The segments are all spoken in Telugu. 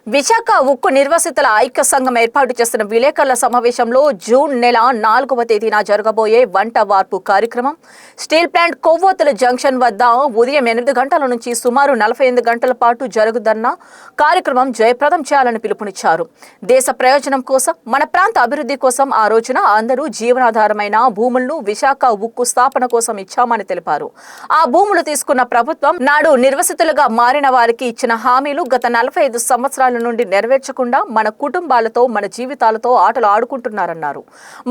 విశాఖ ఉక్కు నిర్వాసితుల ఐక్య సంఘం ఏర్పాటు చేస్తున్న విలేకరుల సమావేశంలో జూన్ నెల 4వ తేదీన జరగబోయే వంట వార్పు కార్యక్రమం స్టీల్ ప్లాంట్ కొవ్వొత్తుల జంక్షన్ వద్ద ఉదయం 8 గంటల నుంచి సుమారు 48 గంటల పాటు జరుగుదన్న కార్యక్రమం జయప్రదం చేయాలని పిలుపునిచ్చారు. దేశ ప్రయోజనం కోసం, మన ప్రాంత అభివృద్ధి కోసం ఆ రోజున అందరూ జీవనాధారమైన భూములను విశాఖ ఉక్కు స్థాపన కోసం ఇచ్చామని తెలిపారు. ఆ భూములు తీసుకున్న ప్రభుత్వం నాడు నిర్వసితులుగా మారిన వారికి ఇచ్చిన హామీలు గత 45 సంవత్సరాల నుండి నెరవేర్చకుండా మన కుటుంబాలతో, మన జీవితాలతో ఆటలు ఆడుకుంటున్నారన్నారు.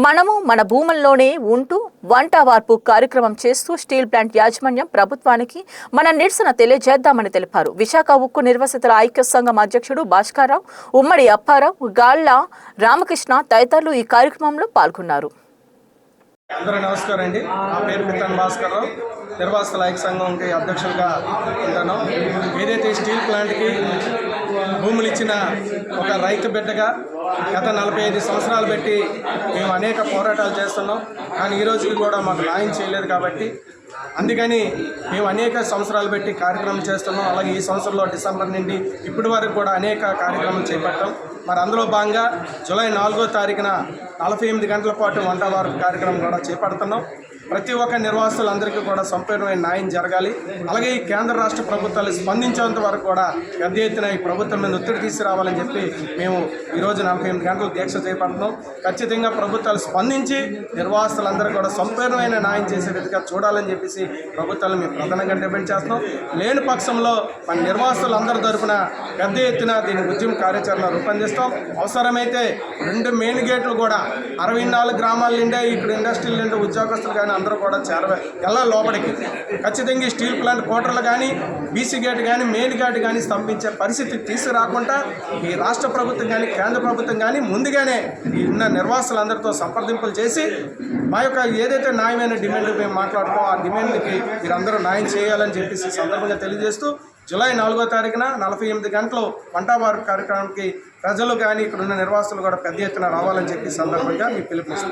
మనము మన భూముల్లోనే ఉంటూ వంట వార్పు కార్యక్రమం చేస్తూ స్టీల్ ప్లాంట్ యాజమాన్యం ప్రభుత్వానికి మన నిరసన తెలియజేద్దామని తెలిపారు. విశాఖ ఉక్కు నిర్వసితుల ఐక్య సంఘం అధ్యక్షుడు భాస్కర్రావు, ఉమ్మడి అప్పారావు, గాళ్ల రామకృష్ణ తదితరులు ఈ కార్యక్రమంలో పాల్గొన్నారు. అందరూ నమస్కారం అండి. నా పేరు పితన్ భాస్కర్రావు, నిర్వాసితుల ఐక్య సంఘంకి అధ్యక్షులుగా ఉంటాను. ఏదైతే స్టీల్ ప్లాంట్కి భూములు ఇచ్చిన ఒక రైతు బిడ్డగా గత 45 సంవత్సరాలు పెట్టి మేము అనేక పోరాటాలు చేస్తున్నాం. కానీ ఈ రోజుకి కూడా మాకు న్యాయం చేయలేదు. కాబట్టి అందుకని మేము అనేక సంవత్సరాలు పెట్టి కార్యక్రమం చేస్తున్నాం. అలాగే ఈ సంవత్సరంలో డిసెంబర్ నుండి ఇప్పటి వరకు కూడా అనేక కార్యక్రమాలు చేపట్టాం. మరి అందులో భాగంగా జూలై 4వ తారీఖున 48 గంటల పాటు వంట వార్పు కార్యక్రమం కూడా చేపడుతున్నాం. ప్రతి ఒక్క నిర్వాసితులందరికీ కూడా సంపూర్ణమైన న్యాయం జరగాలి. అలాగే ఈ కేంద్ర రాష్ట్ర ప్రభుత్వాలు స్పందించేంత వరకు కూడా పెద్ద ఎత్తున ఈ ప్రభుత్వం మీద ఒత్తిడి తీసుకురావాలని చెప్పి మేము ఈరోజు 48 గంటలు దీక్ష చేపడుతున్నాం. ఖచ్చితంగా ప్రభుత్వాలు స్పందించి నిర్వాసితులందరూ కూడా సంపూర్ణమైన న్యాయం చేసే విధంగా చూడాలని చెప్పేసి ప్రభుత్వాలు మేము ప్రధానంగా డిమాండ్ చేస్తున్నాం. లేని పక్షంలో మన నిర్వాసితులందరి తరఫున పెద్ద ఎత్తున దీని ఉద్యమ కార్యాచరణ రూపొందిస్తాం. అవసరమైతే 2 మెయిన్ గేట్లు కూడా 64 గ్రామాల నుండే ఇక్కడ ఇండస్ట్రీల నుండి ఉద్యోగస్తులు కానీ అందరూ కూడా ఎలా లోపలికి ఖచ్చితంగా స్టీల్ ప్లాంట్ కోటర్లు కానీ, బీసీ గేట్ కానీ, మెయిన్ గేట్ కానీ స్తంభించే పరిస్థితి తీసుకురాకుండా ఈ రాష్ట్ర ప్రభుత్వం కానీ, కేంద్ర ప్రభుత్వం కానీ ముందుగానే ఉన్న నిర్వాసులందరితో సంప్రదింపులు చేసి మా యొక్క ఏదైతే న్యాయమైన డిమాండ్ మేము మాట్లాడుతామో ఆ డిమాండ్కి మీరందరూ న్యాయం చేయాలని చెప్పేసి సందర్భంగా తెలియజేస్తూ జూలై 4వ తారీఖున 48 గంటలు వంట వార్పు కార్యక్రమానికి ప్రజలు కానీ ఇక్కడ ఉన్న నిర్వాసులు కూడా పెద్ద ఎత్తున రావాలని చెప్పి సందర్భంగా మీకు పిలుపునిస్తున్నాం.